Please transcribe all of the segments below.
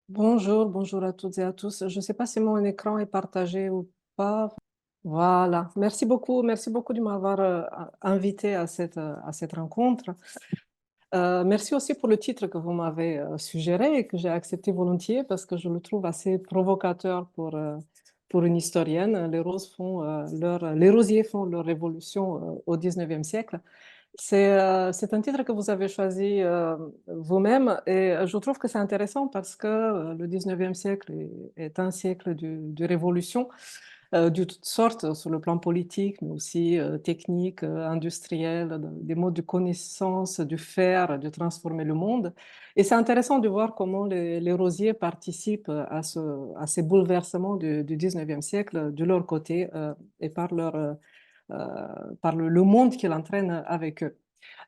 Bonjour, bonjour à toutes et à tous. Je ne sais pas si mon écran est partagé ou pas. Voilà. Merci beaucoup de m'avoir invité à cette rencontre. Merci aussi pour le titre que vous m'avez suggéré et que j'ai accepté volontiers parce que je le trouve assez provocateur pour une historienne. Les rosiers font leur révolution au 19e siècle. C'est un titre que vous avez choisi vous-même et je trouve que c'est intéressant parce que le 19e siècle est un siècle de révolution de toutes sortes sur le plan politique, mais aussi technique, industriel, des modes de connaissance, de faire, de transformer le monde. Et c'est intéressant de voir comment les rosiers participent à ces bouleversements du 19e siècle de leur côté et par le monde qu'ils entraînent avec eux.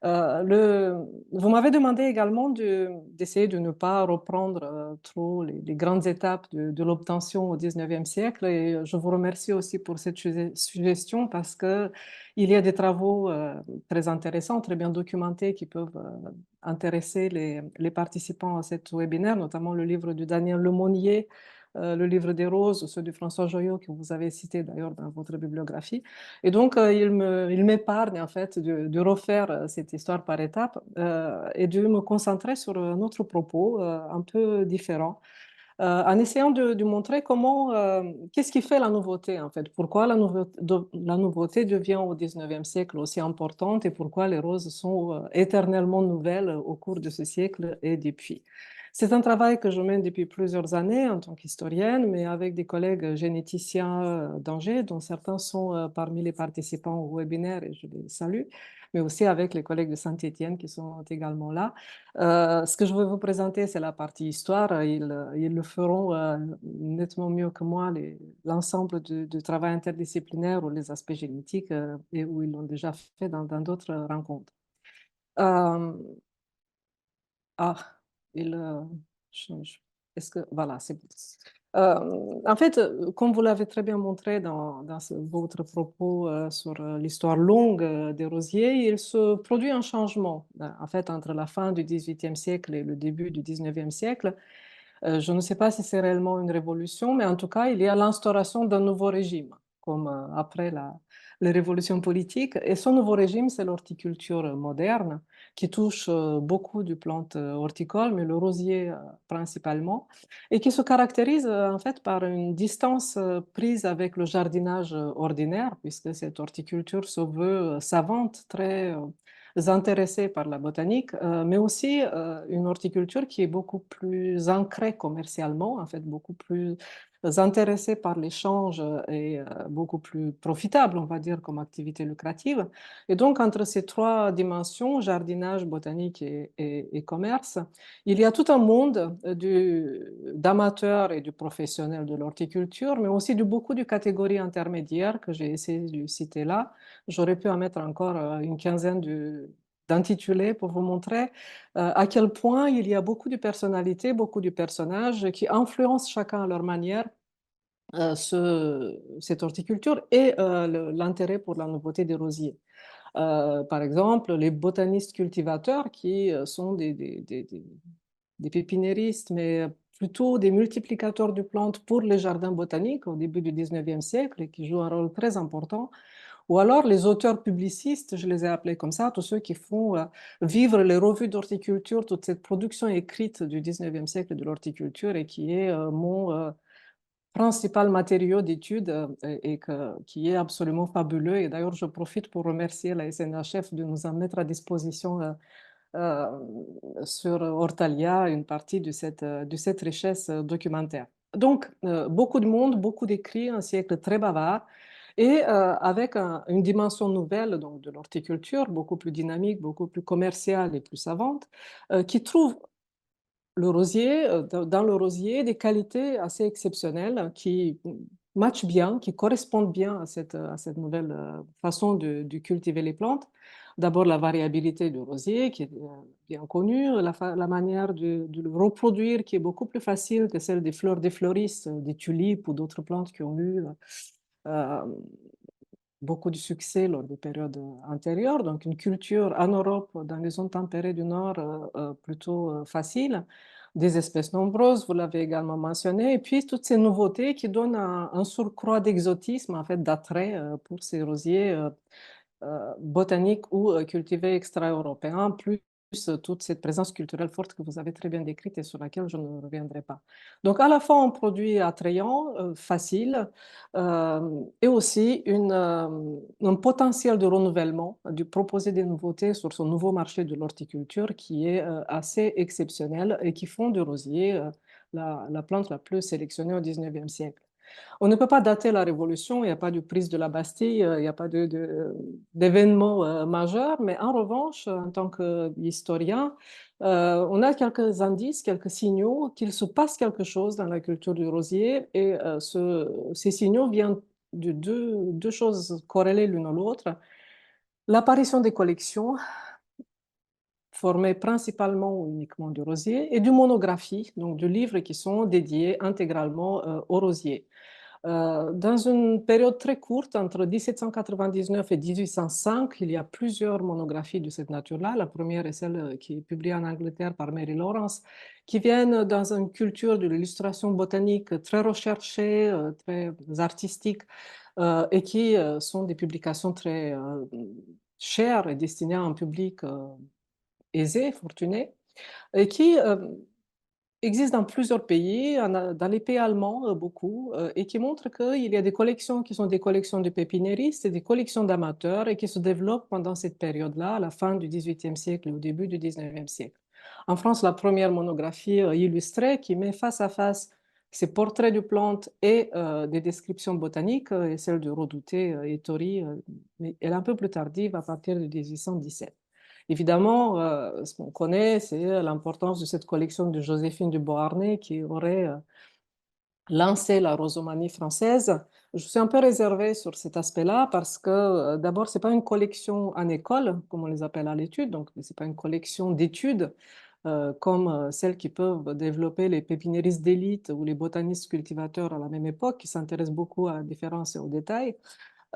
Vous m'avez demandé également d'essayer de ne pas reprendre trop les grandes étapes de l'obtention au 19e siècle et je vous remercie aussi pour cette suggestion parce que il y a des travaux très intéressants, très bien documentés qui peuvent intéresser les participants à cet webinaire, notamment le livre de Daniel Lemonnier, le livre des roses, ceux de François Joyot que vous avez cité d'ailleurs dans votre bibliographie. Et donc, il m'épargne en fait de refaire cette histoire par étapes et de me concentrer sur un autre propos un peu différent, en essayant de montrer qu'est-ce qui fait la nouveauté en fait, pourquoi la nouveauté devient au 19e siècle aussi importante et pourquoi les roses sont éternellement nouvelles au cours de ce siècle et depuis. C'est un travail que je mène depuis plusieurs années en tant qu'historienne, mais avec des collègues généticiens d'Angers, dont certains sont parmi les participants au webinaire et je les salue, mais aussi avec les collègues de Saint-Étienne qui sont également là. Ce que je veux vous présenter, c'est la partie histoire. Ils le feront nettement mieux que moi, l'ensemble du travail interdisciplinaire ou les aspects génétiques, et où ils l'ont déjà fait dans d'autres rencontres. Euh, ah, il change. Est-ce que voilà, c'est bon. En fait, comme vous l'avez très bien montré votre propos sur l'histoire longue des rosiers, il se produit un changement. En fait, entre la fin du XVIIIe siècle et le début du XIXe siècle, je ne sais pas si c'est réellement une révolution, mais en tout cas, il y a l'instauration d'un nouveau régime, comme après les révolutions politiques. Et ce nouveau régime, c'est l'horticulture moderne, qui touche beaucoup de plantes horticoles, mais le rosier principalement, et qui se caractérise en fait par une distance prise avec le jardinage ordinaire, puisque cette horticulture se veut savante, très intéressés par la botanique, mais aussi une horticulture qui est beaucoup plus ancrée commercialement, en fait, beaucoup plus intéressée par l'échange et beaucoup plus profitable, on va dire, comme activité lucrative. Et donc, entre ces trois dimensions, jardinage, botanique et commerce, il y a tout un monde d'amateurs et de professionnels de l'horticulture, mais aussi de beaucoup de catégories intermédiaires que j'ai essayé de citer là. J'aurais pu en mettre encore une quinzaine d'intitulés pour vous montrer à quel point il y a beaucoup de personnalités, beaucoup de personnages qui influencent chacun à leur manière cette horticulture et l'intérêt pour la nouveauté des rosiers. Par exemple, les botanistes cultivateurs qui sont des pépiniéristes, mais plutôt des multiplicateurs de plantes pour les jardins botaniques au début du 19e siècle et qui jouent un rôle très important. Ou alors les auteurs publicistes, je les ai appelés comme ça, tous ceux qui font vivre les revues d'horticulture, toute cette production écrite du 19e siècle de l'horticulture et qui est mon principal matériau d'étude qui est absolument fabuleux. Et d'ailleurs, je profite pour remercier la SNHF de nous en mettre à disposition euh, sur Hortalia une partie de cette richesse documentaire. Donc, beaucoup de monde, beaucoup d'écrits, un siècle très bavard, et avec une dimension nouvelle donc, de l'horticulture, beaucoup plus dynamique, beaucoup plus commerciale et plus savante, qui trouve dans le rosier des qualités assez exceptionnelles qui matchent bien, qui correspondent bien à cette nouvelle façon de cultiver les plantes. D'abord, la variabilité du rosier, qui est bien connue, la manière de le reproduire, qui est beaucoup plus facile que celle des fleurs des fleuristes, des tulipes ou d'autres plantes qui ont eu euh, beaucoup de succès lors des périodes antérieures. Donc, une culture en Europe, dans les zones tempérées du Nord, plutôt facile. des espèces nombreuses, vous l'avez également mentionné, et puis toutes ces nouveautés qui donnent un surcroît d'exotisme, en fait, d'attrait pour ces rosiers botaniques ou cultivés extra-européens, plus toute cette présence culturelle forte que vous avez très bien décrite et sur laquelle je ne reviendrai pas. Donc, à la fois un produit attrayant, facile, et aussi un potentiel de renouvellement, de proposer des nouveautés sur ce nouveau marché de l'horticulture qui est assez exceptionnel et qui font du rosier la plante la plus sélectionnée au 19e siècle. On ne peut pas dater la Révolution, il n'y a pas de prise de la Bastille, il n'y a pas d'événement majeur, mais en revanche, en tant qu'historien, on a quelques indices, quelques signaux qu'il se passe quelque chose dans la culture du rosier et ces signaux viennent de deux choses corrélées l'une à l'autre. L'apparition des collections formées principalement ou uniquement du rosier et du monographie, donc de livres qui sont dédiés intégralement au rosier. Dans une période très courte, entre 1799 et 1805, il y a plusieurs monographies de cette nature-là. La première est celle qui est publiée en Angleterre par Mary Lawrence, qui viennent dans une culture de l'illustration botanique très recherchée, très artistique, et qui sont des publications très chères et destinées à un public aisé, fortuné, et qui existe dans plusieurs pays, dans les pays allemands beaucoup, et qui montrent qu'il y a des collections qui sont des collections de pépiniéristes et des collections d'amateurs et qui se développent pendant cette période-là, à la fin du XVIIIe siècle et au début du XIXe siècle. En France, la première monographie illustrée qui met face à face ces portraits de plantes et des descriptions botaniques est celle de Redouté et Tori, mais elle est un peu plus tardive à partir de 1817. Évidemment, ce qu'on connaît, c'est l'importance de cette collection de Joséphine de Beauharnais qui aurait lancé la rosomanie française. Je suis un peu réservée sur cet aspect-là parce que d'abord, ce n'est pas une collection en école, comme on les appelle à l'étude, donc ce n'est pas une collection d'études comme celles qui peuvent développer les pépiniéristes d'élite ou les botanistes cultivateurs à la même époque, qui s'intéressent beaucoup à la différence et aux détails.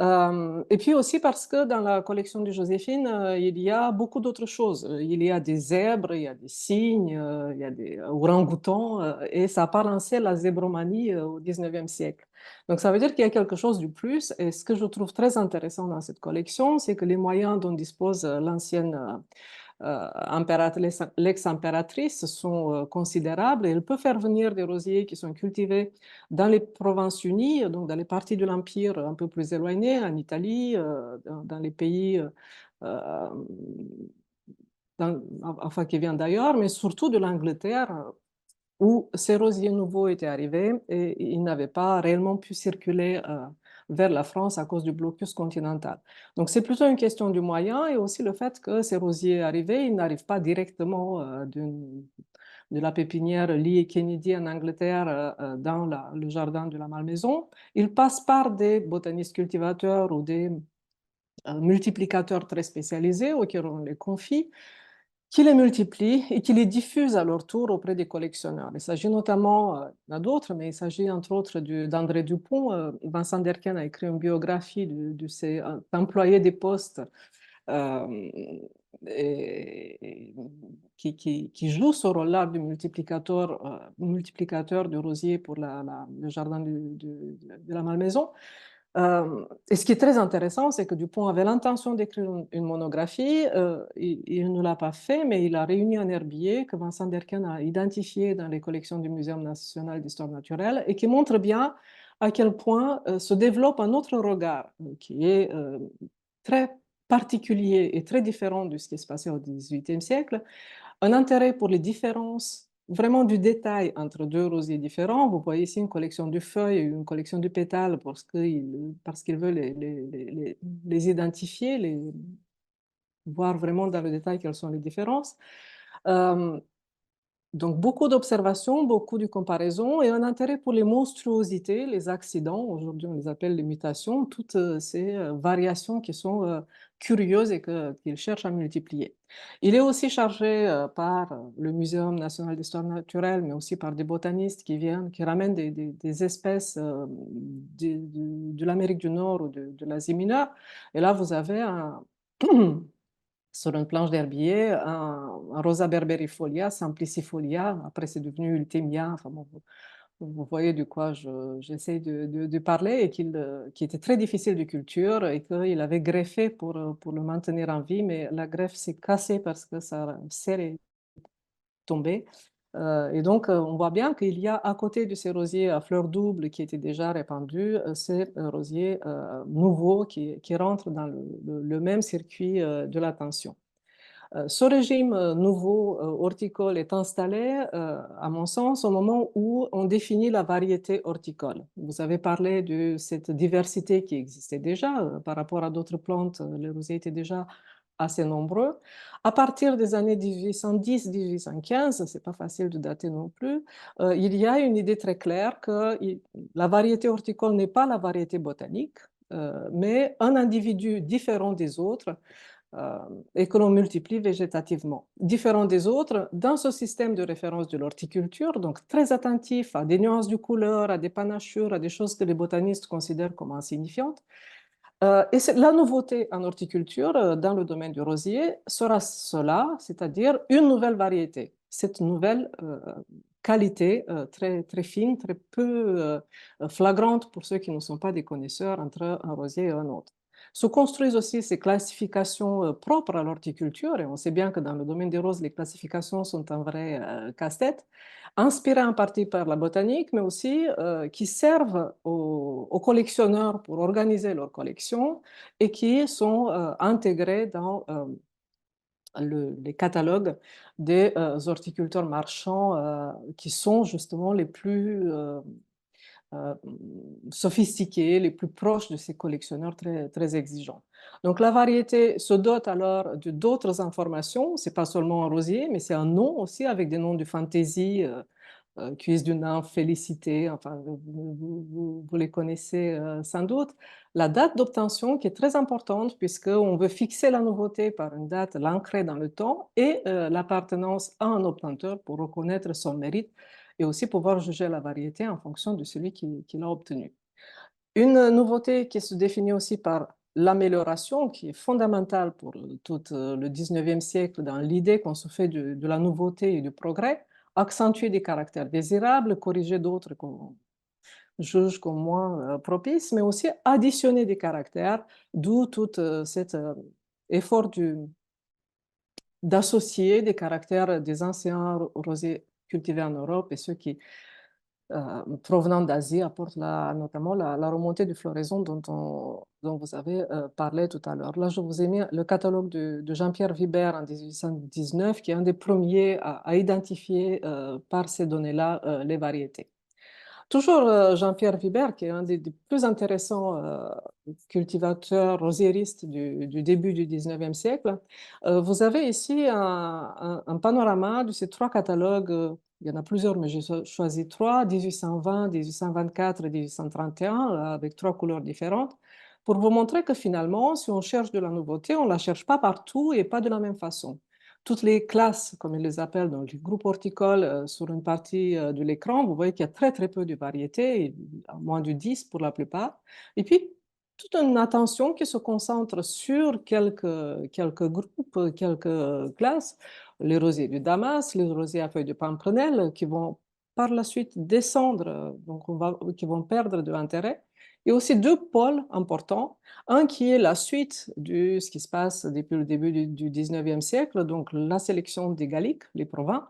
Et puis aussi parce que dans la collection de Joséphine, il y a beaucoup d'autres choses. Il y a des zèbres, il y a des cygnes, il y a des orang-outans, et ça n'a pas lancé la zébromanie au 19e siècle. Donc ça veut dire qu'il y a quelque chose du plus. Et ce que je trouve très intéressant dans cette collection, c'est que les moyens dont dispose l'ancienne l'ex-impératrice sont considérables et elle peut faire venir des rosiers qui sont cultivés dans les provinces unies, donc dans les parties de l'Empire un peu plus éloignées, en Italie, dans les pays euh, enfin, qui viennent d'ailleurs, mais surtout de l'Angleterre, où ces rosiers nouveaux étaient arrivés et ils n'avaient pas réellement pu circuler vers la France à cause du blocus continental. Donc c'est plutôt une question du moyen et aussi le fait que ces rosiers arrivés, ils n'arrivent pas directement de la pépinière Lee Kennedy en Angleterre dans le jardin de la Malmaison. Ils passent par des botanistes cultivateurs ou des multiplicateurs très spécialisés auxquels on les confie, qui les multiplient et qui les diffusent à leur tour auprès des collectionneurs. Il s'agit notamment, il y en a d'autres, mais il s'agit entre autres d'André Dupont. Vincent Derquin a écrit une biographie de ces employés des postes euh, et, qui joue ce rôle-là du multiplicateur de rosiers pour le jardin de la Malmaison. Et ce qui est très intéressant, c'est que Dupont avait l'intention d'écrire une monographie. Il ne l'a pas fait, mais il a réuni un herbier que Vincent Derquin a identifié dans les collections du Muséum national d'histoire naturelle et qui montre bien à quel point se développe un autre regard qui est très particulier et très différent de ce qui se passait au XVIIIe siècle, un intérêt pour les différences, vraiment du détail entre deux rosiers différents. Vous voyez ici une collection de feuilles et une collection de pétales parce qu'il veut les identifier, voir vraiment dans le détail quelles sont les différences. Euh, donc, beaucoup d'observations, beaucoup de comparaisons et un intérêt pour les monstruosités, les accidents, aujourd'hui on les appelle les mutations, toutes ces variations qui sont curieuses et qu'il cherche à multiplier. Il est aussi chargé par le Muséum national d'histoire naturelle, mais aussi par des botanistes qui viennent, qui ramènent des espèces de l'Amérique du Nord ou de l'Asie mineure. Et là, vous avez sur une planche d'herbier, un Rosa berberifolia, simplicifolia, après c'est devenu Ultemia, enfin bon, vous voyez de quoi j'essaie de parler, et qui était très difficile de culture et qu'il avait greffé pour le maintenir en vie, mais la greffe s'est cassée parce que sa serre est tombée. Et donc, on voit bien qu'il y a à côté de ces rosiers à fleurs doubles qui étaient déjà répandus, ces rosiers nouveaux qui rentrent dans le même circuit de l'attention. Ce régime nouveau horticole est installé, à mon sens, au moment où on définit la variété horticole. Vous avez parlé de cette diversité qui existait déjà par rapport à d'autres plantes. Les rosiers étaient déjà assez nombreux. À partir des années 1810-1815, c'est pas facile de dater non plus, il y a une idée très claire que la variété horticole n'est pas la variété botanique, mais un individu différent des autres euh, et que l'on multiplie végétativement. Différent des autres, dans ce système de référence de l'horticulture, donc très attentif à des nuances de couleur, à des panachures, à des choses que les botanistes considèrent comme insignifiantes. Et la nouveauté en horticulture, dans le domaine du rosier, sera cela, c'est-à-dire une nouvelle variété. Cette nouvelle qualité très, très fine, très peu flagrante pour ceux qui ne sont pas des connaisseurs entre un rosier et un autre. Se construisent aussi ces classifications propres à l'horticulture, et on sait bien que dans le domaine des roses, les classifications sont un vrai casse-tête, inspirées en partie par la botanique, mais aussi qui servent aux collectionneurs pour organiser leur collection et qui sont intégrées dans les catalogues des horticulteurs marchands qui sont justement les plus euh, sophistiqués, les plus proches de ces collectionneurs très, très exigeants. Donc la variété se dote alors de d'autres informations, c'est pas seulement un rosier, mais c'est un nom aussi avec des noms de fantaisie, cuisse du nymphe, félicité, enfin vous les connaissez sans doute. La date d'obtention qui est très importante puisqu'on veut fixer la nouveauté par une date, l'ancrer dans le temps, et l'appartenance à un obtenteur pour reconnaître son mérite et aussi pouvoir juger la variété en fonction de celui qui l'a obtenue. Une nouveauté qui se définit aussi par l'amélioration, qui est fondamentale pour tout le 19e siècle dans l'idée qu'on se fait de la nouveauté et du progrès, accentuer des caractères désirables, corriger d'autres qu'on juge comme moins propices, mais aussi additionner des caractères, d'où tout cet effort d'associer des caractères des anciens rosiers cultivés en Europe et ceux qui provenant d'Asie apporte notamment la remontée de floraison dont vous avez parlé tout à l'heure. Là, je vous ai mis le catalogue de Jean-Pierre Vibert en 1819, qui est un des premiers à identifier par ces données-là les variétés. Toujours Jean-Pierre Vibert, qui est un des plus intéressants cultivateurs rosiéristes du début du 19e siècle, vous avez ici un panorama de ces trois catalogues. Il y en a plusieurs, mais j'ai choisi trois, 1820, 1824 et 1831, avec trois couleurs différentes, pour vous montrer que finalement, si on cherche de la nouveauté, on ne la cherche pas partout et pas de la même façon. Toutes les classes, comme ils les appellent, donc les groupes horticoles, sur une partie de l'écran, vous voyez qu'il y a très très peu de variétés, à moins de 10 pour la plupart. Et puis, toute une attention qui se concentre sur quelques groupes, quelques classes, les rosiers du Damas, les rosiers à feuilles de pimprenelle, qui vont par la suite descendre, donc qui vont perdre de l'intérêt. Et aussi deux pôles importants. Un qui est la suite de ce qui se passe depuis le début du 19e siècle, donc la sélection des Galliques, les Provins,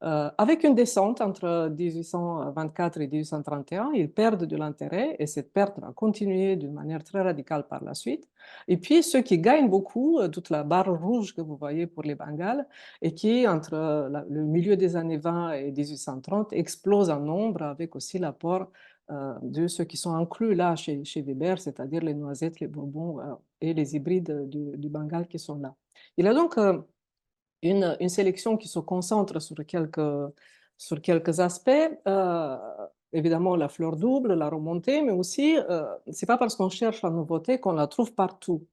avec une descente entre 1824 et 1831. Ils perdent de l'intérêt et cette perte va continuer d'une manière très radicale par la suite. Et puis ceux qui gagnent beaucoup, toute la barre rouge que vous voyez pour les Bengales, et qui, entre le milieu des années 20 et 1830, explose en nombre avec aussi l'apport de ceux qui sont inclus là chez Weber, c'est-à-dire les noisettes, les bonbons et les hybrides du Bengale qui sont là. Il a donc une sélection qui se concentre sur quelques aspects. Évidemment, la fleur double, la remontée, mais aussi, c'est pas parce qu'on cherche la nouveauté qu'on la trouve partout.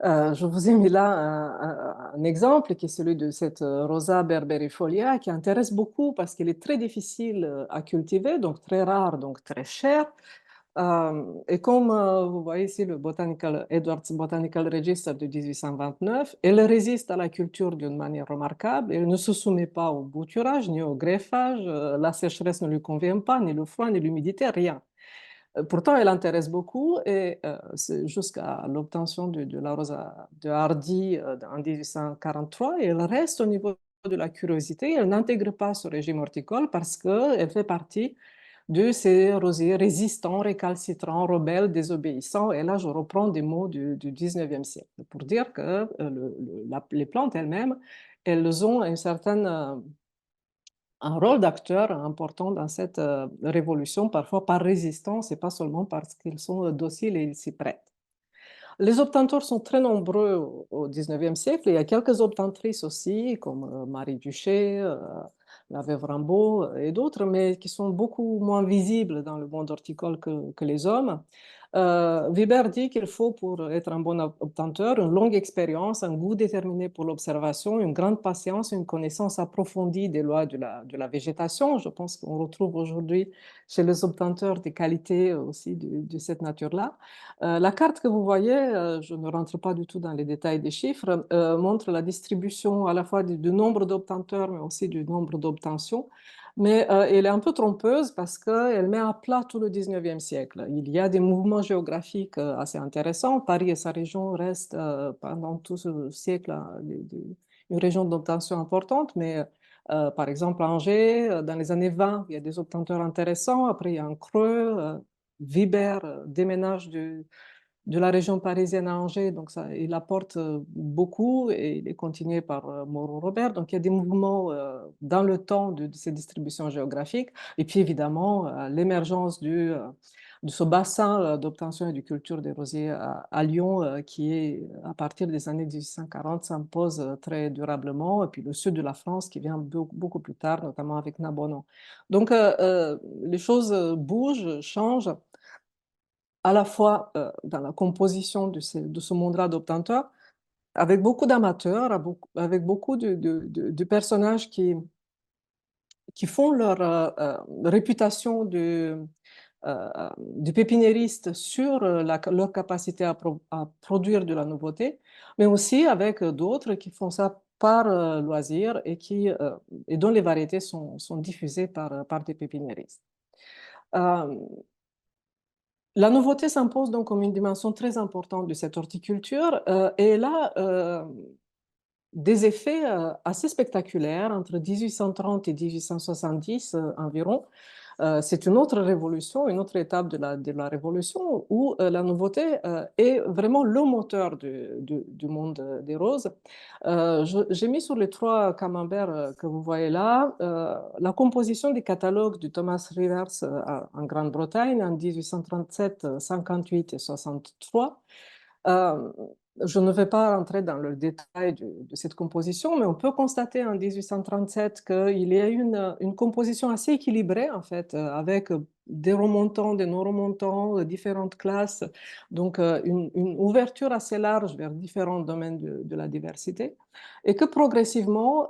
Je vous ai mis là un exemple qui est celui de cette Rosa berberifolia qui intéresse beaucoup parce qu'elle est très difficile à cultiver, donc très rare, donc très chère. Et comme vous voyez ici le Edwards Botanical Register de 1829, elle résiste à la culture d'une manière remarquable. Elle ne se soumet pas au bouturage ni au greffage. La sécheresse ne lui convient pas, ni le froid, ni l'humidité, rien. Pourtant, elle intéresse beaucoup et c'est jusqu'à l'obtention de la rose de Hardy en 1843. Et elle reste au niveau de la curiosité. Elle n'intègre pas ce régime horticole parce qu'elle fait partie de ces rosiers résistants, récalcitrants, rebelles, désobéissants. Et là, je reprends des mots du 19e siècle pour dire que les plantes elles-mêmes, elles ont une certaine, un rôle d'acteur important dans cette révolution, parfois par résistance et pas seulement parce qu'ils sont dociles et ils s'y prêtent. Les obtenteurs sont très nombreux au 19e siècle. Il y a quelques obtentrices aussi, comme Marie Duché, la Veuve Rambaud et d'autres, mais qui sont beaucoup moins visibles dans le monde horticole que les hommes. Weber dit qu'il faut, pour être un bon obtenteur, une longue expérience, un goût déterminé pour l'observation, une grande patience, une connaissance approfondie des lois de la végétation. Je pense qu'on retrouve aujourd'hui chez les obtenteurs des qualités aussi de cette nature-là. La carte que vous voyez, je ne rentre pas du tout dans les détails des chiffres, montre la distribution à la fois du nombre d'obtenteurs, mais aussi du nombre d'obtentions. Mais elle est un peu trompeuse parce qu'elle met à plat tout le 19e siècle. Il y a des mouvements géographiques assez intéressants. Paris et sa région restent pendant tout ce siècle une région d'obtention importante, mais par exemple, à Angers, dans les années 20, il y a des obtenteurs intéressants. Après, il y a un creux. Weber déménage de la région parisienne à Angers, donc ça, il apporte beaucoup et il est continué par Moreau-Robert. Donc il y a des mouvements dans le temps de ces distributions géographiques. Et puis évidemment, l'émergence de ce bassin d'obtention et de culture des rosiers à Lyon, qui est, à partir des années 1840, s'impose très durablement. Et puis le sud de la France qui vient beaucoup plus tard, notamment avec Nabono. Donc les choses bougent, changent à la fois dans la composition de ce monde-là d'obtenteurs, avec beaucoup d'amateurs, avec beaucoup de personnages qui font leur réputation de pépiniéristes sur leur capacité à produire de la nouveauté, mais aussi avec d'autres qui font ça par loisir et dont les variétés sont diffusées par des pépiniéristes. La nouveauté s'impose donc comme une dimension très importante de cette horticulture et elle a des effets assez spectaculaires entre 1830 et 1870 environ. C'est une autre révolution, une autre étape de la révolution où la nouveauté est vraiment le moteur du monde des roses. J'ai mis sur les trois camemberts que vous voyez là la composition des catalogues de Thomas Rivers en Grande-Bretagne en 1837, 58 et 63. Euh, je ne vais pas rentrer dans le détail de cette composition, mais on peut constater en 1837 qu'il y a une composition assez équilibrée, en fait, avec des remontants, des non-remontants, différentes classes, donc une ouverture assez large vers différents domaines de la diversité, et que progressivement,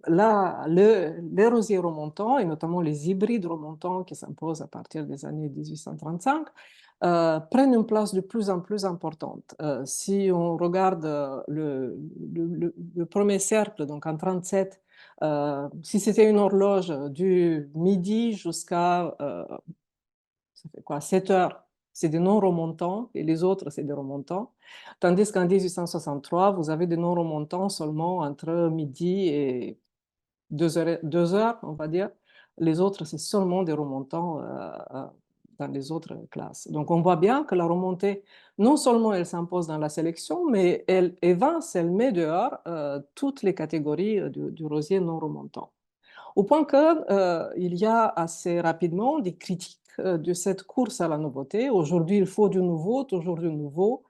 les rosiers remontants, et notamment les hybrides remontants qui s'imposent à partir des années 1835, prennent une place de plus en plus importante. Si on regarde le premier cercle, donc en 37, si c'était une horloge du midi jusqu'à ça fait quoi, 7 heures, c'est des non-remontants et les autres, c'est des remontants. Tandis qu'en 1863, vous avez des non-remontants seulement entre midi et 2 heures, on va dire. Les autres, c'est seulement des remontants dans les autres classes. Donc, on voit bien que la remontée, non seulement elle s'impose dans la sélection, mais elle évince, elle met dehors toutes les catégories du rosier non remontant. Au point qu'il y a assez rapidement des critiques de cette course à la nouveauté. Aujourd'hui, il faut du nouveau, toujours du nouveau.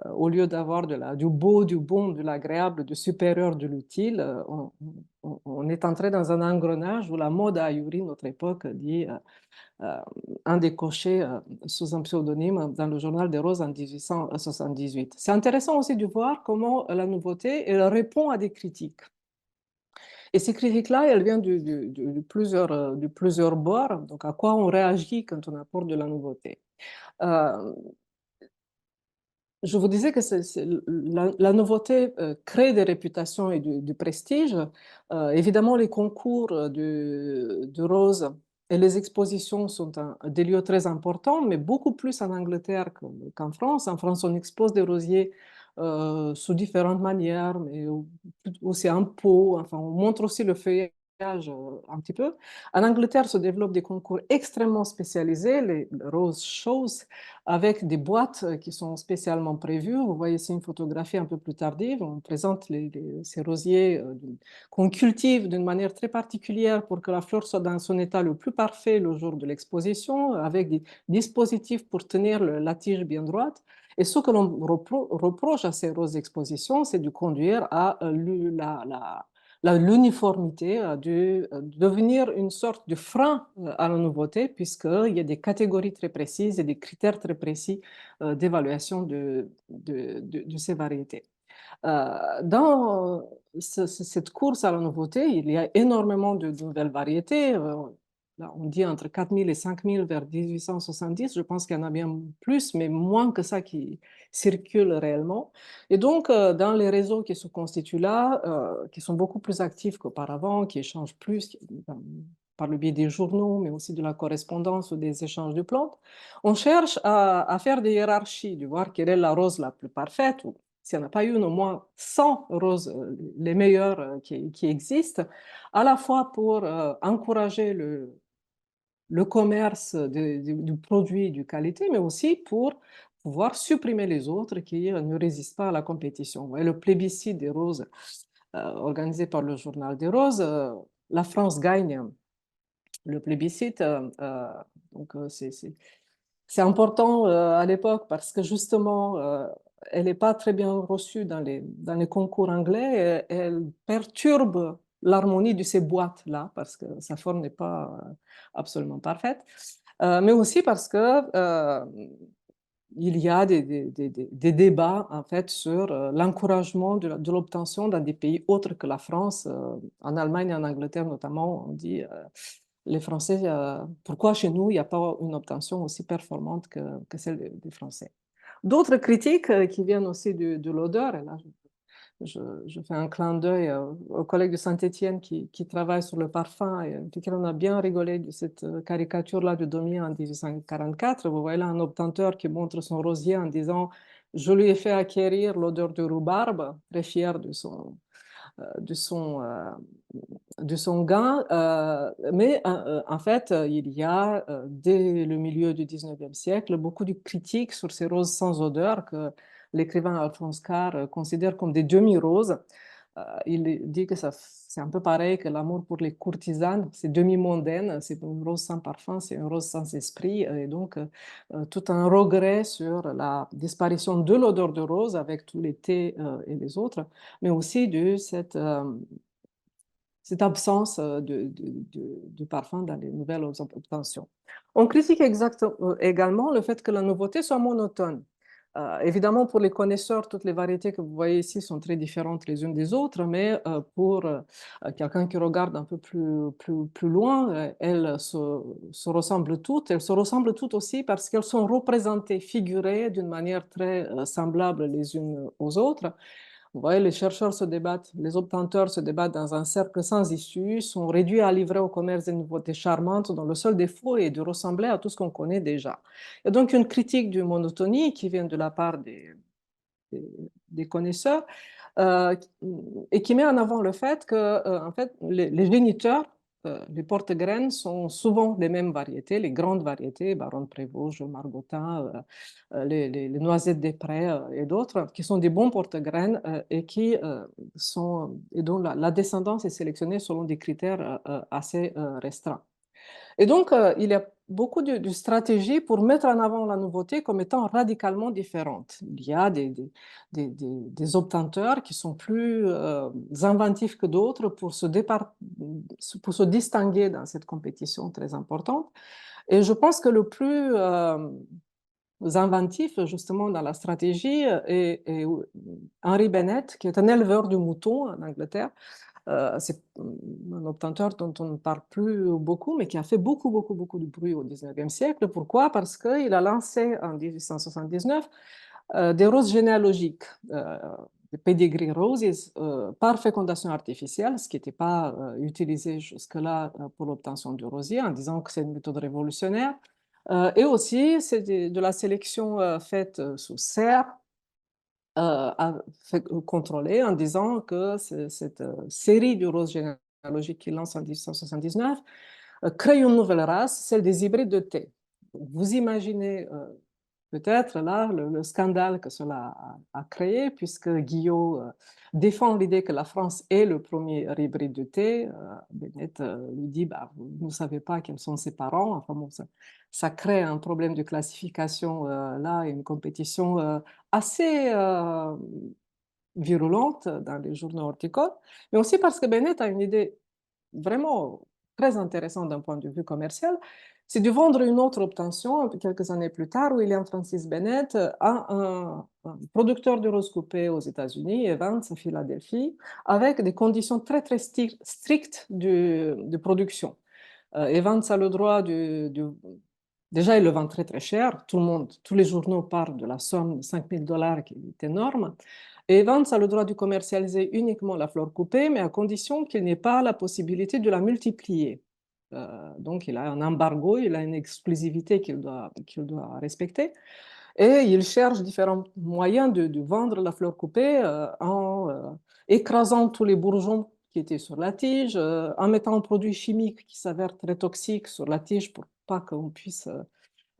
Au lieu d'avoir du beau, du bon, de l'agréable, du supérieur, de l'utile, on est entré dans un engrenage où la mode a ahuri notre époque, dit un des cochers sous un pseudonyme dans le Journal des Roses en 1878. C'est intéressant aussi de voir comment la nouveauté elle répond à des critiques. Et ces critiques-là, elles viennent de plusieurs bords. Donc, à quoi on réagit quand on apporte de la nouveauté? Euh, je vous disais que la nouveauté crée des réputations et du prestige. Évidemment, les concours de roses et les expositions sont des lieux très importants, mais beaucoup plus en Angleterre qu'en France. En France, on expose des rosiers sous différentes manières, mais aussi en pot. Enfin, on montre aussi le feuillage un petit peu. En Angleterre se développent des concours extrêmement spécialisés, les rose shows, avec des boîtes qui sont spécialement prévues. Vous voyez ici une photographie un peu plus tardive. On présente ces rosiers qu'on cultive d'une manière très particulière pour que la fleur soit dans son état le plus parfait le jour de l'exposition, avec des dispositifs pour tenir la tige bien droite. Et ce que l'on reproche à ces roses expositions, c'est de conduire à l'uniformité, de devenir une sorte de frein à la nouveauté, puisqu'il y a des catégories très précises et des critères très précis d'évaluation de ces variétés. Dans cette course à la nouveauté, il y a énormément de nouvelles variétés. Là, on dit entre 4000 et 5000 vers 1870. Je pense qu'il y en a bien plus, mais moins que ça qui circulent réellement. Et donc, dans les réseaux qui se constituent là, qui sont beaucoup plus actifs qu'auparavant, qui échangent plus par le biais des journaux, mais aussi de la correspondance ou des échanges de plantes, on cherche à faire des hiérarchies, de voir quelle est la rose la plus parfaite, ou s'il n'y en a pas une, au moins 100 roses, les meilleures qui existent, à la fois pour encourager le commerce du produit de qualité, mais aussi pour pouvoir supprimer les autres qui ne résistent pas à la compétition. Vous voyez, le plébiscite des roses organisé par le Journal des Roses, la France gagne le plébiscite. Donc, c'est important à l'époque parce que justement, elle n'est pas très bien reçue dans les concours anglais. Elle perturbe l'harmonie de ces boîtes-là parce que sa forme n'est pas absolument parfaite. Mais aussi parce que il y a des débats en fait sur l'encouragement de l'obtention dans des pays autres que la France. En Allemagne et en Angleterre notamment, on dit les Français, pourquoi chez nous il n'y a pas une obtention aussi performante que celle des Français. D'autres critiques qui viennent aussi de l'odeur, et là je fais un clin d'œil aux collègues de Saint-Étienne qui travaillent sur le parfum et duquel on a bien rigolé de cette caricature-là de Daumier en 1844. Vous voyez là un obtenteur qui montre son rosier en disant je lui ai fait acquérir l'odeur de rhubarbe, très fier de son, euh, de son gain. Mais en fait, il y a, dès le milieu du 19e siècle, beaucoup de critiques sur ces roses sans odeur que l'écrivain Alphonse Karr considère comme des demi-roses. Il dit que c'est un peu pareil que l'amour pour les courtisanes, c'est demi-mondaine, c'est une rose sans parfum, c'est une rose sans esprit, et donc tout un regret sur la disparition de l'odeur de rose avec tous les thés et les autres, mais aussi de cette absence de parfum dans les nouvelles obtentions. On critique également le fait que la nouveauté soit monotone. Évidemment, pour les connaisseurs, toutes les variétés que vous voyez ici sont très différentes les unes des autres, mais pour quelqu'un qui regarde un peu plus loin, elles se ressemblent toutes. Elles se ressemblent toutes aussi parce qu'elles sont représentées, figurées d'une manière très semblable les unes aux autres. Vous voyez, les chercheurs se débattent, les obtenteurs se débattent dans un cercle sans issue, sont réduits à livrer au commerce des nouveautés charmantes dont le seul défaut est de ressembler à tout ce qu'on connaît déjà. Il y a donc une critique du monotonie qui vient de la part des connaisseurs euh, et qui met en avant le fait que en fait, les géniteurs, les porte-graines sont souvent les mêmes variétés, les grandes variétés, Baron de Prévost, Jaune Margottin, les noisettes des prés et d'autres, qui sont des bons porte-graines et qui et dont la descendance est sélectionnée selon des critères assez restreints. Et donc, il y a beaucoup de stratégies pour mettre en avant la nouveauté comme étant radicalement différente. Il y a des obtenteurs qui sont plus inventifs que d'autres pour se distinguer dans cette compétition très importante. Et je pense que le plus inventif, justement, dans la stratégie est Henry Bennett, qui est un éleveur de moutons en Angleterre, C'est un obtenteur dont on ne parle plus beaucoup, mais qui a fait beaucoup, beaucoup, beaucoup de bruit au 19e siècle. Pourquoi? Parce qu'il a lancé en 1879 des roses généalogiques, des pedigree roses, par fécondation artificielle, ce qui n'était pas utilisé jusque-là pour l'obtention du rosier, en disant que c'est une méthode révolutionnaire. Et aussi, c'est de la sélection faite sous serre, contrôlée, en disant que cette série de roses généalogiques qu'il lance en 1879 crée une nouvelle race, celle des hybrides de thé. Vous imaginez peut-être là le scandale que cela a créé, puisque Guillot défend l'idée que la France est le premier hybride de thé. Bennett lui dit, bah, vous ne savez pas quels sont ses parents. Enfin, bon, ça crée un problème de classification là, et une compétition assez virulente dans les journaux horticoles, mais aussi parce que Bennett a une idée vraiment très intéressante d'un point de vue commercial, c'est de vendre une autre obtention quelques années plus tard. William Francis Bennett a un producteur de roses coupées aux États-Unis, Evans, à Philadelphie, avec des conditions très, très strictes de production. Evans a le droit Déjà, il le vend très, très cher. Tout le monde, tous les journaux parlent de la somme de $5 000 qui est énorme. Et Evans a le droit de commercialiser uniquement la fleur coupée, mais à condition qu'il n'ait pas la possibilité de la multiplier. Donc, il a un embargo, il a une exclusivité qu'il doit respecter. Et il cherche différents moyens de vendre la fleur coupée en écrasant tous les bourgeons qui étaient sur la tige, en mettant un produit chimique qui s'avère très toxique sur la tige pour pas qu'on puisse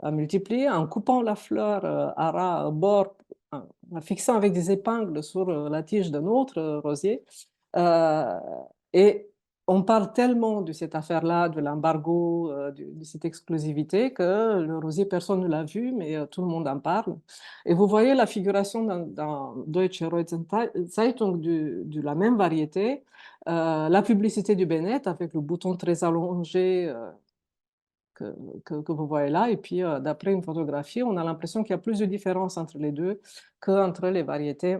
multiplier, en coupant la fleur à ras bord, en fixant avec des épingles sur la tige d'un autre rosier. Euh, et on parle tellement de cette affaire-là, de l'embargo, de cette exclusivité, que le rosier, personne ne l'a vu, mais tout le monde en parle. Et vous voyez la figuration dans Deutsche Zeitung de la même variété, la publicité du Bennett avec le bouton très allongé que, que vous voyez là. Et puis, d'après une photographie, on a l'impression qu'il y a plus de différences entre les deux qu'entre les variétés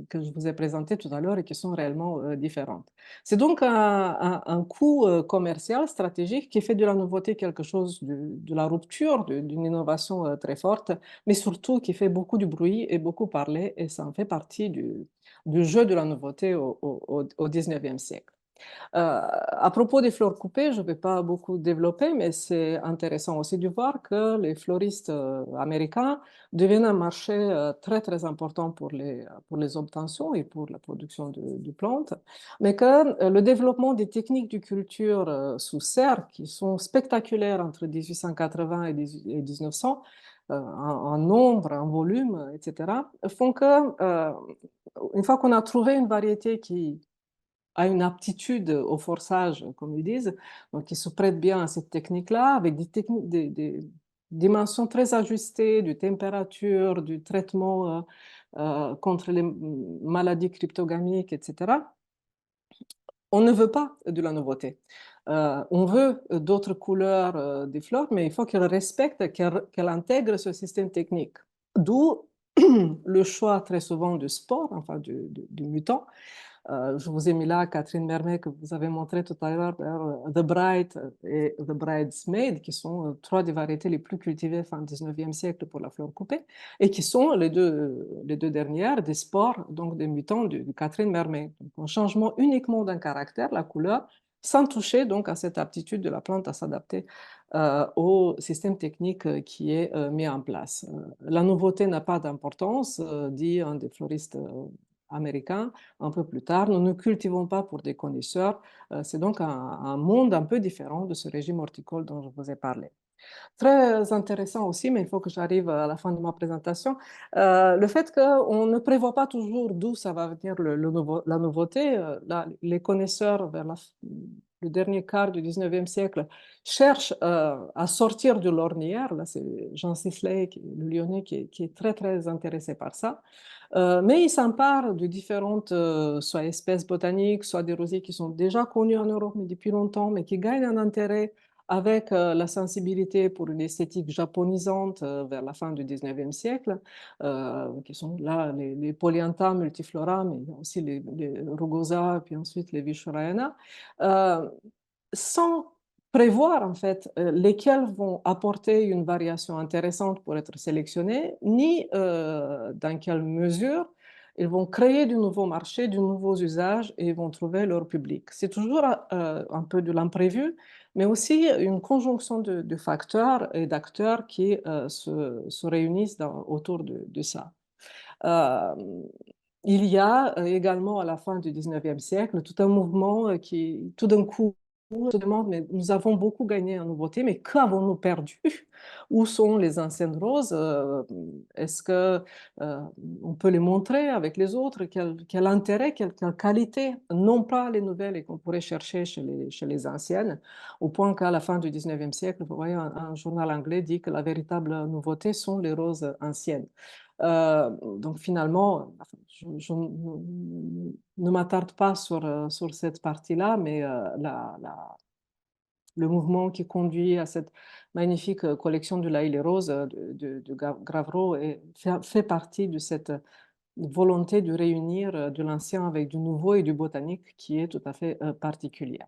que je vous ai présentées tout à l'heure et qui sont réellement différentes. C'est donc un coût commercial, stratégique, qui fait de la nouveauté quelque chose de la rupture, d'une innovation très forte, mais surtout qui fait beaucoup de bruit et beaucoup parler, et ça en fait partie du jeu de la nouveauté au 19e siècle. À propos des fleurs coupées, je ne vais pas beaucoup développer, mais c'est intéressant aussi de voir que les fleuristes américains deviennent un marché très, très important pour les obtentions et pour la production de plantes, mais que le développement des techniques de culture sous serre, qui sont spectaculaires entre 1880 et 1900, en nombre, en volume, etc., font que, une fois qu'on a trouvé une variété qui a une aptitude au forçage, comme ils disent, donc qui se prête bien à cette technique-là, avec des dimensions très ajustées de température, du traitement contre les maladies cryptogamiques, etc. On ne veut pas de la nouveauté. On veut d'autres couleurs des fleurs, mais il faut qu'elles respectent, qu'elles intègrent ce système technique. D'où le choix très souvent de spores, enfin de mutants. Je vous ai mis là Catherine Mermet que vous avez montré tout à l'heure, The Bride et The Bridesmaid, qui sont trois des variétés les plus cultivées fin 19e siècle pour la fleur coupée, et qui sont les deux dernières des spores, donc des mutants de Catherine Mermet. Donc, un changement uniquement d'un caractère, la couleur, sans toucher donc à cette aptitude de la plante à s'adapter au système technique qui est mis en place. La nouveauté n'a pas d'importance, dit un des fleuristes américains un peu plus tard. Nous ne cultivons pas pour des connaisseurs. C'est donc un monde un peu différent de ce régime horticole dont je vous ai parlé. Très intéressant aussi, mais il faut que j'arrive à la fin de ma présentation. Le fait qu'on ne prévoit pas toujours d'où ça va venir la nouveauté. Là, les connaisseurs, vers le dernier quart du 19e siècle, cherchent à sortir de l'ornière. Là, c'est Jean Sisley, le Lyonnais, qui est très, très intéressé par ça. Mais il s'empare de différentes, soit espèces botaniques, soit des rosiers qui sont déjà connus en Europe mais depuis longtemps, mais qui gagnent un intérêt avec la sensibilité pour une esthétique japonisante vers la fin du 19e siècle, qui sont là les Polyantha multiflora, mais il y a aussi les rugosa, puis ensuite les Vishwarayana, sans prévoir en fait lesquels vont apporter une variation intéressante pour être sélectionnés, ni dans quelle mesure ils vont créer de nouveaux marchés, de nouveaux usages et ils vont trouver leur public. C'est toujours un peu de l'imprévu, mais aussi une conjonction de facteurs et d'acteurs qui se réunissent autour de ça. Euh, il y a également à la fin du 19e siècle tout un mouvement qui, tout d'un coup, se demande, mais nous avons beaucoup gagné en nouveauté, mais qu'avons-nous perdu? Où sont les anciennes roses? Est-ce que on peut les montrer avec les autres? Quel intérêt, quelle qualité? Non pas les nouvelles et qu'on pourrait chercher chez les anciennes, au point qu'à la fin du 19e siècle, vous voyez, un journal anglais dit que la véritable nouveauté sont les roses anciennes. Donc finalement, je ne m'attarde pas sur cette partie-là, mais le mouvement qui conduit à cette magnifique collection de Laïle et Rose de Gravreau fait partie de cette volonté de réunir de l'ancien avec du nouveau et du botanique qui est tout à fait particulière.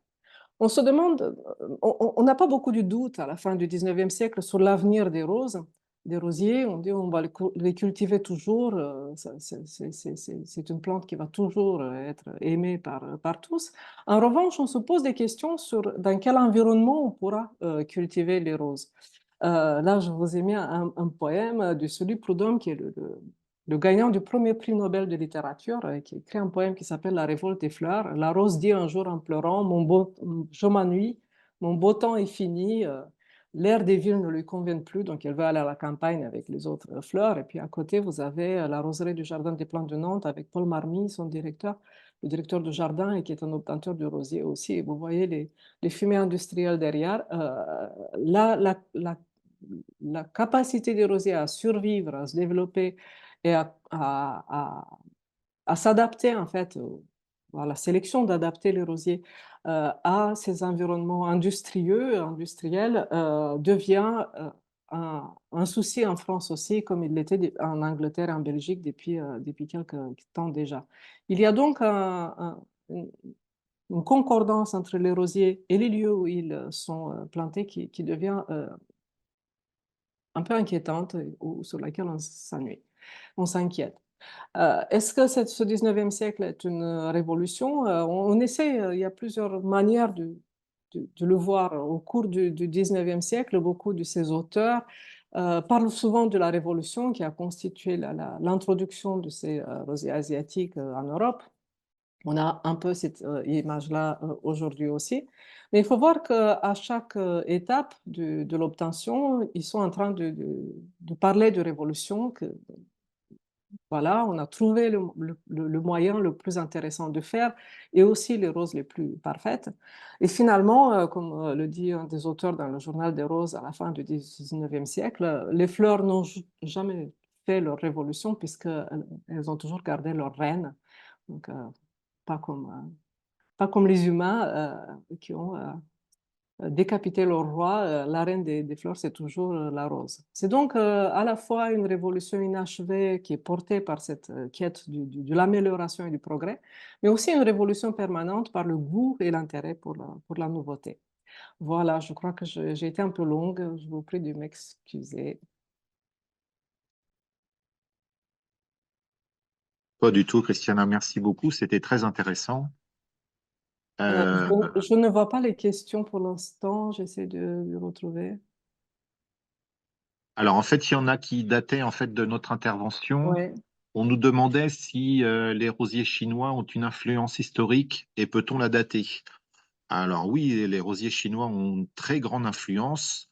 On se demande, on n'a pas beaucoup de doutes à la fin du 19e siècle sur l'avenir des roses, des rosiers. On dit on va les cultiver toujours. C'est une plante qui va toujours être aimée par tous. En revanche, on se pose des questions sur dans quel environnement on pourra cultiver les roses. Là, je vous ai mis un poème de Sully Prudhomme, qui est le gagnant du premier prix Nobel de littérature, qui écrit un poème qui s'appelle La révolte des fleurs. La rose dit un jour en pleurant, je m'ennuie, mon beau temps est fini, l'air des villes ne lui convient plus, donc elle veut aller à la campagne avec les autres fleurs. Et puis à côté, vous avez la roseraie du Jardin des Plantes de Nantes avec Paul Marmy, son directeur, le directeur du jardin et qui est un obtenteur de rosiers aussi. Et vous voyez les fumées industrielles derrière. La capacité des rosiers à survivre, à se développer et à s'adapter en fait à la sélection d'adapter les rosiers à ces environnements industriels devient un souci en France aussi, comme il l'était en Angleterre et en Belgique depuis quelques temps déjà. Il y a donc une concordance entre les rosiers et les lieux où ils sont plantés qui devient un peu inquiétante ou sur laquelle on s'ennuie, on s'inquiète. Est-ce que ce 19e siècle est une révolution? On essaie, il y a plusieurs manières de le voir. Au cours du 19e siècle, beaucoup de ces auteurs parlent souvent de la révolution qui a constitué l'introduction de ces rosiers asiatiques en Europe. On a un peu cette image-là aujourd'hui aussi. Mais il faut voir qu'à chaque étape de l'obtention, ils sont en train de parler de révolution, que voilà, on a trouvé le moyen le plus intéressant de faire et aussi les roses les plus parfaites. Et finalement, comme le dit un des auteurs dans le Journal des roses à la fin du 19e siècle, les fleurs n'ont jamais fait leur révolution puisqu'elles ont toujours gardé leur reine. Donc, pas comme, pas comme les humains qui ont décapiter le roi, la reine des fleurs, c'est toujours la rose. C'est donc à la fois une révolution inachevée qui est portée par cette quête de l'amélioration et du progrès, mais aussi une révolution permanente par le goût et l'intérêt pour la nouveauté. Voilà, je crois que j'ai été un peu longue, je vous prie de m'excuser. Pas du tout, Christiana, merci beaucoup, c'était très intéressant. Euh, Je ne vois pas les questions pour l'instant, j'essaie de retrouver. alors en fait, il y en a qui dataient en fait de notre intervention. Ouais. On nous demandait si les rosiers chinois ont une influence historique et peut-on la dater? Alors oui, les rosiers chinois ont une très grande influence,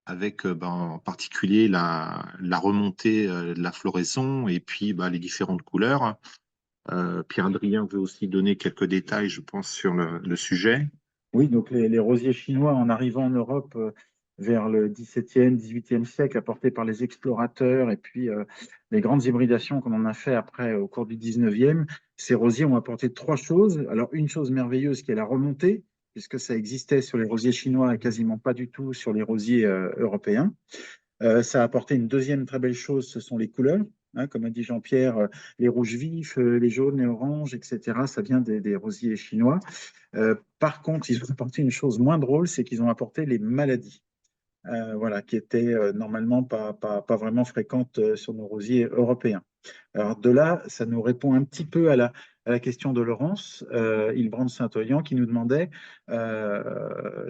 avec en particulier la remontée de la floraison et puis les différentes couleurs. Pierre-Adrien veut aussi donner quelques détails, je pense, sur le sujet. Oui, donc les rosiers chinois, en arrivant en Europe vers le XVIIe, XVIIIe siècle, apportés par les explorateurs, et puis les grandes hybridations qu'on en a fait après au cours du XIXe, ces rosiers ont apporté trois choses. Alors, une chose merveilleuse qui est la remontée, puisque ça existait sur les rosiers chinois et quasiment pas du tout sur les rosiers européens. Ça a apporté une deuxième très belle chose, ce sont les couleurs. Hein, comme a dit Jean-Pierre, les rouges vifs, les jaunes, les oranges, etc. Ça vient des rosiers chinois. Par contre, ils ont apporté une chose moins drôle, c'est qu'ils ont apporté les maladies. Voilà, qui étaient normalement pas vraiment fréquentes sur nos rosiers européens. Alors de là, ça nous répond un petit peu à la question de Laurence Hilbrand-Saint-Oyan qui nous demandait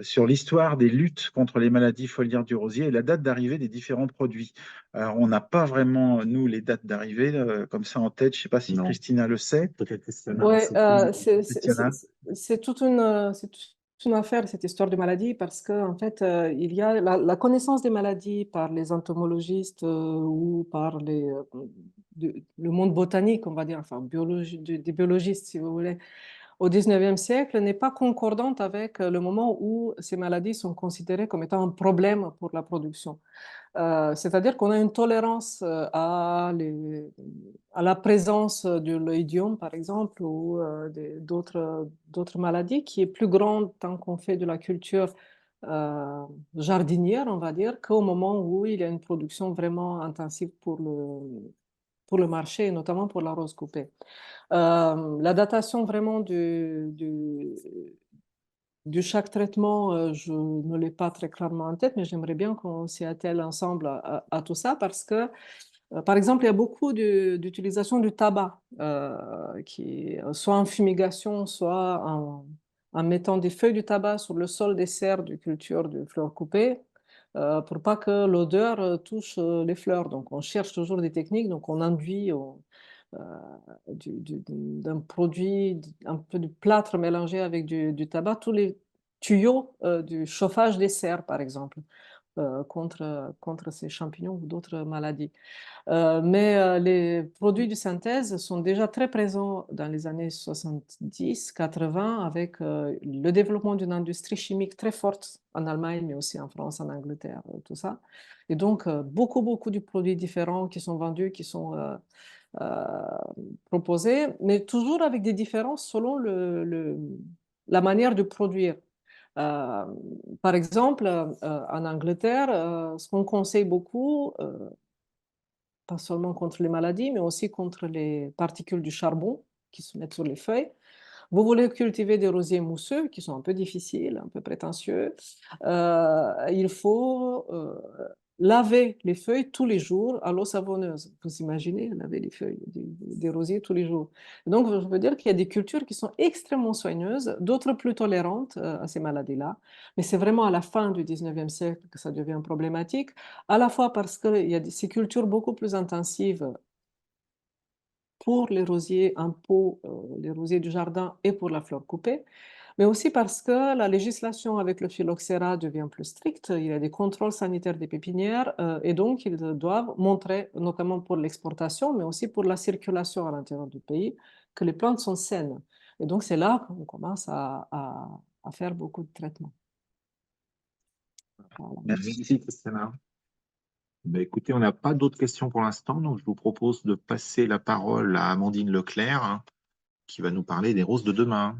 sur l'histoire des luttes contre les maladies foliaires du rosier et la date d'arrivée des différents produits. Alors on n'a pas vraiment, nous, les dates d'arrivée comme ça en tête. Je ne sais pas si Non. Christina le sait. Peut-être Christina. Oui, Christina. c'est toute une affaire, cette histoire de maladie, parce qu'en fait, il y a la connaissance des maladies par les entomologistes ou par le monde botanique, on va dire, enfin, des biologistes, si vous voulez, au 19e siècle, n'est pas concordante avec le moment où ces maladies sont considérées comme étant un problème pour la production. C'est-à-dire qu'on a une tolérance à la présence de l'oïdium, par exemple, ou d'autres maladies qui est plus grande tant qu'on fait de la culture jardinière, on va dire, qu'au moment où il y a une production vraiment intensive pour le marché, et notamment pour la rose coupée. La datation vraiment de chaque traitement, je ne l'ai pas très clairement en tête, mais j'aimerais bien qu'on s'y attelle ensemble à tout ça parce que, par exemple, il y a beaucoup d'utilisation du tabac, soit en fumigation, soit en mettant des feuilles du tabac sur le sol des serres de culture de fleurs coupées pour pas que l'odeur touche les fleurs. Donc, on cherche toujours des techniques, donc on induit euh, d'un produit, un peu de plâtre mélangé avec du tabac, tous les tuyaux du chauffage des serres, par exemple, contre ces champignons ou d'autres maladies. Mais les produits de synthèse sont déjà très présents dans les années 70-80 avec le développement d'une industrie chimique très forte en Allemagne, mais aussi en France, en Angleterre, tout ça. Et donc, beaucoup de produits différents qui sont vendus, qui sont proposés, mais toujours avec des différences selon la manière de produire. Euh, Par exemple, en Angleterre, ce qu'on conseille beaucoup, pas seulement contre les maladies, mais aussi contre les particules du charbon qui se mettent sur les feuilles. Vous voulez cultiver des rosiers mousseux qui sont un peu difficiles, un peu prétentieux. Il faut laver les feuilles tous les jours à l'eau savonneuse. Vous imaginez laver les feuilles des rosiers tous les jours. Donc, je veux dire qu'il y a des cultures qui sont extrêmement soigneuses, d'autres plus tolérantes à ces maladies-là. Mais c'est vraiment à la fin du 19e siècle que ça devient problématique, à la fois parce qu'il y a ces cultures beaucoup plus intensives pour les rosiers en pot, les rosiers du jardin et pour la fleur coupée, mais aussi parce que la législation avec le phylloxéra devient plus stricte. Il y a des contrôles sanitaires des pépinières et donc ils doivent montrer, notamment pour l'exportation, mais aussi pour la circulation à l'intérieur du pays, que les plantes sont saines. Et donc c'est là qu'on commence à faire beaucoup de traitements. Voilà. Merci, Christina. Ben, écoutez, on n'a pas d'autres questions pour l'instant, donc je vous propose de passer la parole à Amandine Leclerc, qui va nous parler des roses de demain.